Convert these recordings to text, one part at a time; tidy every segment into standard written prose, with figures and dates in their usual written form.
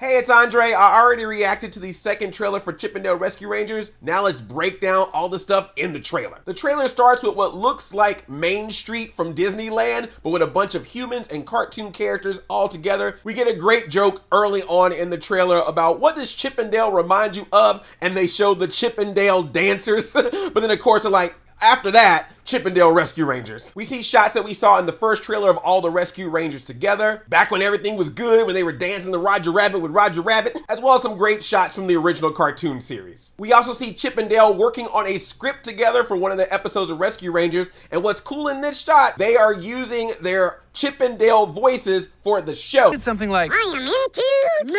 Hey, it's Andre. I already reacted to the second trailer for Chip 'n Dale Rescue Rangers. Now let's break down all the stuff in the trailer. The trailer starts with what looks like Main Street from Disneyland, but with a bunch of humans and cartoon characters all together. We get a great joke early on in the trailer about what does Chip 'n Dale remind you of, and they show the Chip 'n Dale dancers. But then of course they're like, after that, Chip 'n Dale Rescue Rangers. We see shots that we saw in the first trailer of all the Rescue Rangers together, back when everything was good, when they were dancing the Roger Rabbit with Roger Rabbit, as well as some great shots from the original cartoon series. We also see Chip and Dale working on a script together for one of the episodes of Rescue Rangers, and what's cool in this shot, they are using their Chip and Dale voices for the show. It's something like, I am into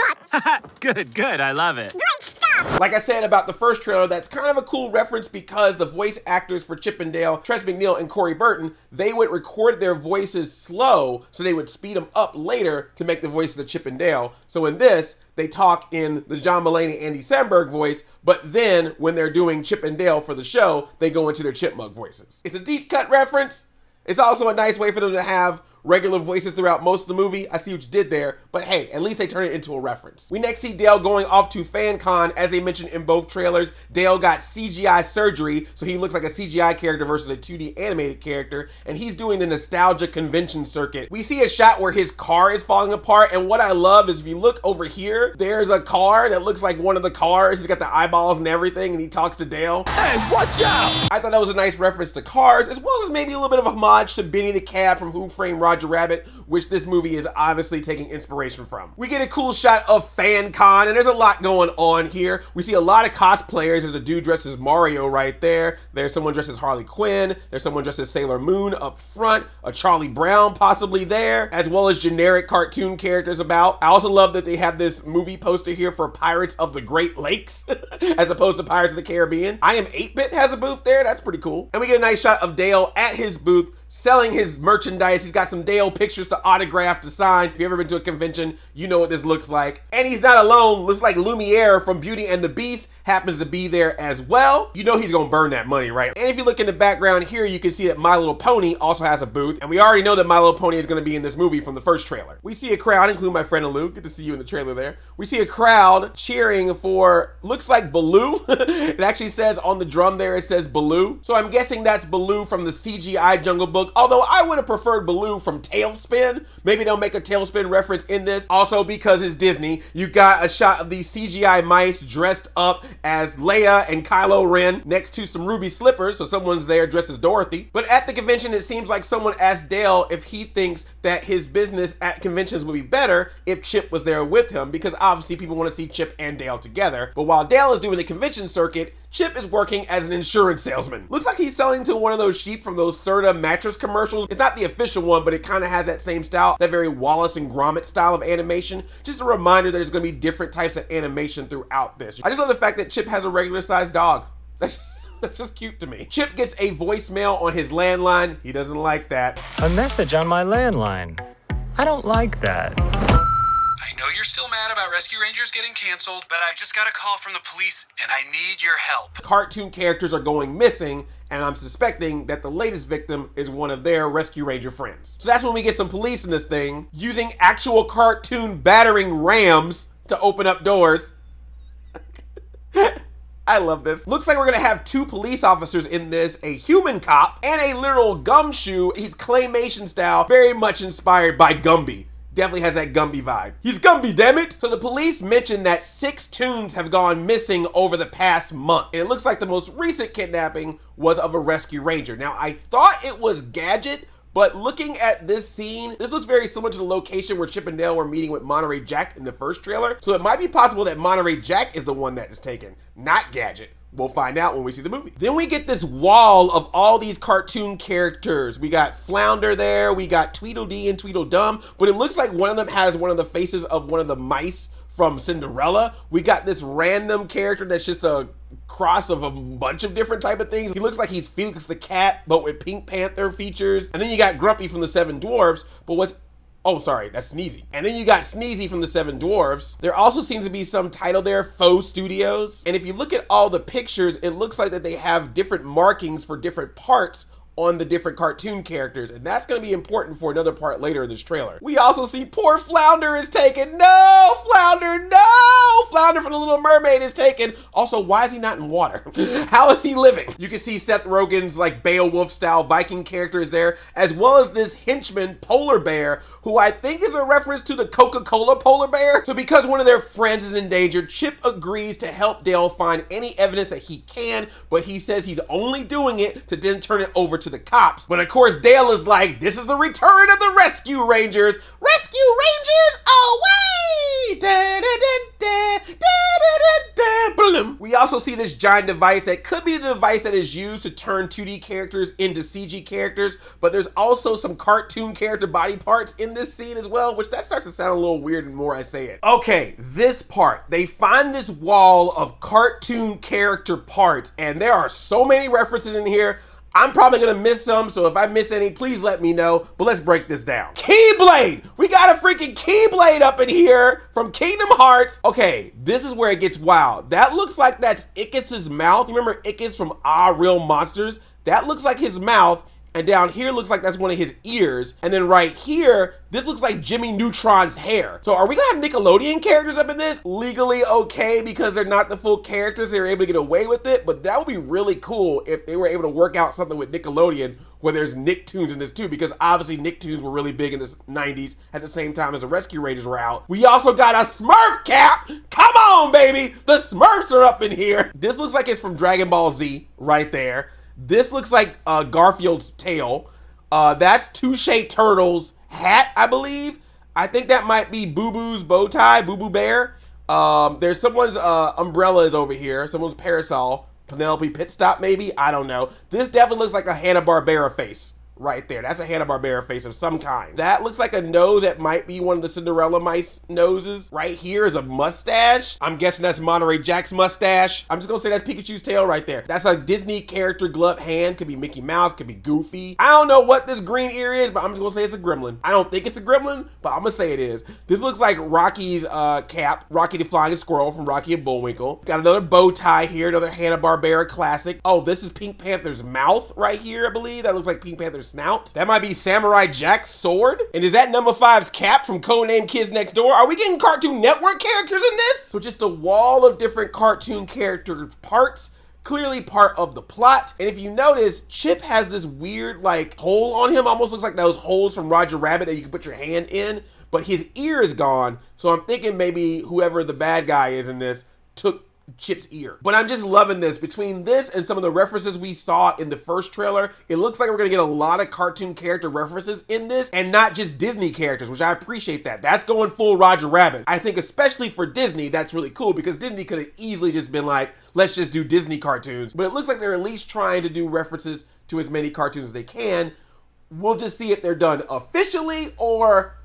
nuts. Good, I love it. Great stuff. Like I said about the first trailer, that's kind of a cool reference because the voice actors for Chip and Dale, Tress MacNeille and Corey Burton, they would record their voices slow, so they would speed them up later to make the voices of Chip and Dale. So in this, they talk in the John Mulaney, Andy Samberg voice, but then when they're doing Chip and Dale for the show, they go into their chipmunk voices. It's a deep cut reference. It's also a nice way for them to have regular voices throughout most of the movie. I see what you did there, but hey, at least they turn it into a reference. We next see Dale going off to FanCon. As they mentioned in both trailers, Dale got CGI surgery, so he looks like a CGI character versus a 2D animated character, and he's doing the nostalgia convention circuit. We see a shot where his car is falling apart, and what I love is if you look over here, there's a car that looks like one of the cars. He's got the eyeballs and everything, and he talks to Dale. Hey, watch out! I thought that was a nice reference to Cars, as well as maybe a little bit of a homage to Benny the Cab from Who Framed Roger Rabbit, which this movie is obviously taking inspiration from. We get a cool shot of FanCon, and there's a lot going on here. We see a lot of cosplayers. There's a dude dressed as Mario right there. There's someone dressed as Harley Quinn. There's someone dressed as Sailor Moon up front. A Charlie Brown possibly there, as well as generic cartoon characters about. I also love that they have this movie poster here for Pirates of the Great Lakes, as opposed to Pirates of the Caribbean. I Am 8-Bit has a booth there. That's pretty cool. And we get a nice shot of Dale at his booth, selling his merchandise. He's got some Dale pictures to autograph, to sign. If you've ever been to a convention, you know what this looks like. And he's not alone. Looks like Lumiere from Beauty and the Beast happens to be there as well. You know he's gonna burn that money, right? And if you look in the background here, you can see that My Little Pony also has a booth. And we already know that My Little Pony is gonna be in this movie from the first trailer. We see a crowd, including my friend Alou. Good to see you in the trailer there. We see a crowd cheering for, looks like Baloo. It actually says on the drum there, it says Baloo. So I'm guessing that's Baloo from the CGI Jungle Book. Although I would have preferred Baloo from Tailspin. Maybe they'll make a Tailspin reference in this. Also, because it's Disney, you got a shot of these CGI mice dressed up as Leia and Kylo Ren next to some ruby slippers. So someone's there dressed as Dorothy. But at the convention, it seems like someone asked Dale if he thinks that his business at conventions would be better if Chip was there with him, because obviously people want to see Chip and Dale together. But while Dale is doing the convention circuit, Chip is working as an insurance salesman. Looks like he's selling to one of those sheep from those Serta mattress commercials. It's not the official one, but it kind of has that same style, that very Wallace and Gromit style of animation. Just a reminder that there's going to be different types of animation throughout this. I just love the fact that Chip has a regular sized dog. That's just cute to me. Chip gets a voicemail on his landline. He doesn't like that. A message on my landline. I don't like that. I know you're still mad about Rescue Rangers getting canceled, but I've just got a call from the police and I need your help. Cartoon characters are going missing, and I'm suspecting that the latest victim is one of their Rescue Ranger friends. So that's when we get some police in this thing, using actual cartoon battering rams to open up doors. I love this. Looks like we're gonna have two police officers in this, a human cop and a literal gumshoe. He's claymation style, very much inspired by Gumby. Definitely has that Gumby vibe. He's Gumby, damn it! So the police mentioned that 6 toons have gone missing over the past month. And it looks like the most recent kidnapping was of a Rescue Ranger. Now, I thought it was Gadget, but looking at this scene, this looks very similar to the location where Chip and Dale were meeting with Monterey Jack in the first trailer. So it might be possible that Monterey Jack is the one that is taken, not Gadget. We'll find out when we see the movie. Then we get this wall of all these cartoon characters. We got Flounder there, we got Tweedledee and Tweedledum, but it looks like one of them has one of the faces of one of the mice from Cinderella. We got this random character that's just a cross of a bunch of different type of things. He looks like he's Felix the Cat, but with Pink Panther features. And then you got Grumpy from the Seven Dwarfs, but what's oh, sorry, that's Sneezy. And then you got Sneezy from the Seven Dwarfs. There also seems to be some title there, Faux Studios. And if you look at all the pictures, it looks like that they have different markings for different parts on the different cartoon characters, and that's going to be important for another part later in this trailer. We also see poor Flounder is taken. No, Flounder, no! flounder from The Little Mermaid is taken. Also, why is he not in water? How is he living? You can see Seth Rogen's like Beowulf style Viking character is there, as well as this henchman polar bear, who I think is a reference to the Coca-Cola polar bear. So because one of their friends is endangered, Chip agrees to help Dale find any evidence that he can, but he says he's only doing it to then turn it over to the cops. But of course, Dale is like, this is the return of the Rescue Rangers. Rescue Rangers away! Da, da, da, da, da, da, da, da. We also see this giant device that could be the device that is used to turn 2D characters into CG characters, but there's also some cartoon character body parts in this scene as well, which that starts to sound a little weird the more I say it. Okay, this part. They find this wall of cartoon character parts, and there are so many references in here. I'm probably gonna miss some, so if I miss any, please let me know, but let's break this down. Keyblade! We got a freaking Keyblade up in here from Kingdom Hearts. Okay, this is where it gets wild. That looks like that's Ickis's mouth. You remember Ickis from Real Monsters? That looks like his mouth, and down here looks like that's one of his ears, and then right here, this looks like Jimmy Neutron's hair. So are we gonna have Nickelodeon characters up in this? Legally okay, because they're not the full characters, they're able to get away with it, but that would be really cool if they were able to work out something with Nickelodeon where there's Nicktoons in this too, because obviously Nicktoons were really big in the 90s at the same time as the Rescue Rangers were out. We also got a Smurf cap! Come on, baby! The Smurfs are up in here! This looks like it's from Dragon Ball Z right there. This looks like Garfield's tail. That's Touche Turtle's hat, I believe. I think that might be Boo Boo's bow tie, Boo Boo Bear. There's someone's umbrella is over here, someone's parasol. Penelope Pitstop, maybe? I don't know. This definitely looks like a Hanna-Barbera face right there. That's a Hanna-Barbera face of some kind. That looks like a nose that might be one of the Cinderella mice noses. Right here is a mustache. I'm guessing that's Monterey Jack's mustache. I'm just gonna say that's Pikachu's tail right there. That's a Disney character gloved hand. Could be Mickey Mouse, could be Goofy. I don't know what this green ear is, but I'm just gonna say it's a gremlin. I don't think it's a gremlin, but I'm gonna say it is. This looks like Rocky's cap. Rocky the Flying Squirrel from Rocky and Bullwinkle. Got another bow tie here, another Hanna-Barbera classic. Oh, this is Pink Panther's mouth right here, I believe. That looks like Pink Panther's snout. That might be Samurai Jack's sword. And is that number 5's cap from Codename Kids Next Door? Are we getting Cartoon Network characters in this? So just a wall of different cartoon character parts, clearly part of the plot. And if you notice, Chip has this weird like hole on him, almost looks like those holes from Roger Rabbit that you can put your hand in, but his ear is gone. So I'm thinking maybe whoever the bad guy is in this took Chip's ear. But I'm just loving this. Between this and some of the references we saw in the first trailer, it looks like we're gonna get a lot of cartoon character references in this, and not just Disney characters, which I appreciate that. That's going full Roger Rabbit. I think especially for Disney, that's really cool, because Disney could have easily just been like, let's just do Disney cartoons. But it looks like they're at least trying to do references to as many cartoons as they can. We'll just see if they're done officially or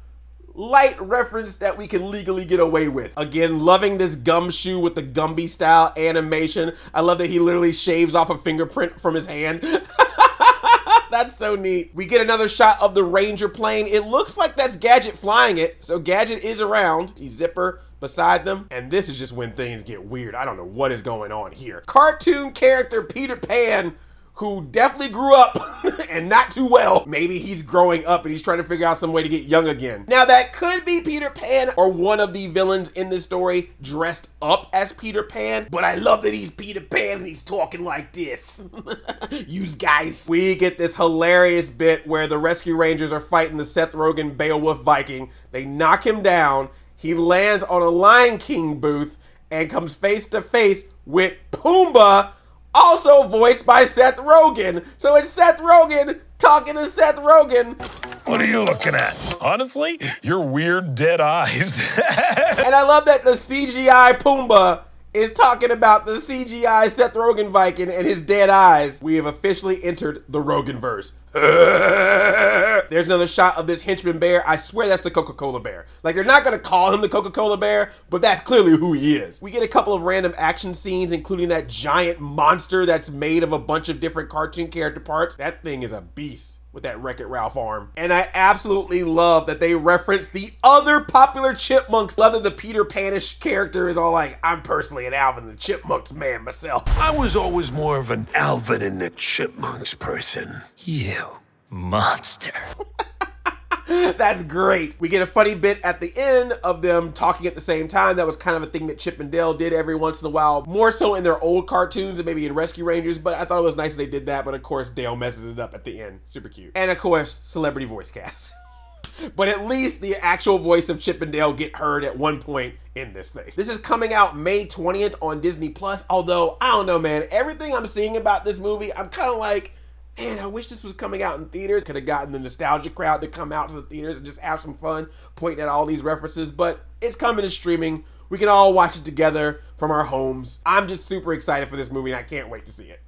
light reference that we can legally get away with. Again, loving this gumshoe with the Gumby style animation. I love that he literally shaves off a fingerprint from his hand. That's so neat. We get another shot of the Ranger plane. It looks like that's Gadget flying it. So Gadget is around. He's Zipper beside them. And this is just when things get weird. I don't know what is going on here. Cartoon character Peter Pan, who definitely grew up and not too well. Maybe he's growing up and he's trying to figure out some way to get young again. Now that could be Peter Pan or one of the villains in this story dressed up as Peter Pan, but I love that he's Peter Pan and he's talking like this. Use guys. We get this hilarious bit where the Rescue Rangers are fighting the Seth Rogen Beowulf Viking. They knock him down. He lands on a Lion King booth and comes face to face with Pumbaa, also voiced by Seth Rogen. So it's Seth Rogen talking to Seth Rogen. What are you looking at? Honestly, your weird dead eyes. And I love that the CGI Pumbaa is talking about the CGI Seth Rogen Viking and his dead eyes. We have officially entered the Rogenverse. There's another shot of this henchman bear. I swear that's the Coca-Cola bear. Like, they're not gonna call him the Coca-Cola bear, but that's clearly who he is. We get a couple of random action scenes, including that giant monster that's made of a bunch of different cartoon character parts. That thing is a beast with that Wreck-It Ralph arm. And I absolutely love that they reference the other popular Chipmunks. Love that the Peter Panish character is all like, I'm personally an Alvin the Chipmunks man myself. I was always more of an Alvin and the Chipmunks person. You monster. That's great. We get a funny bit at the end of them talking at the same time. That was kind of a thing that Chip and Dale did every once in a while, more so in their old cartoons and maybe in Rescue Rangers, but I thought it was nice they did that. But of course, Dale messes it up at the end. Super cute. And of course, celebrity voice cast. But at least the actual voice of Chip and Dale get heard at one point in this thing. This is coming out May 20th on Disney Plus, although, I don't know, man. Everything I'm seeing about this movie, I'm kind of like, man, I wish this was coming out in theaters. Could have gotten the nostalgia crowd to come out to the theaters and just have some fun pointing at all these references, but it's coming to streaming. We can all watch it together from our homes. I'm just super excited for this movie and I can't wait to see it.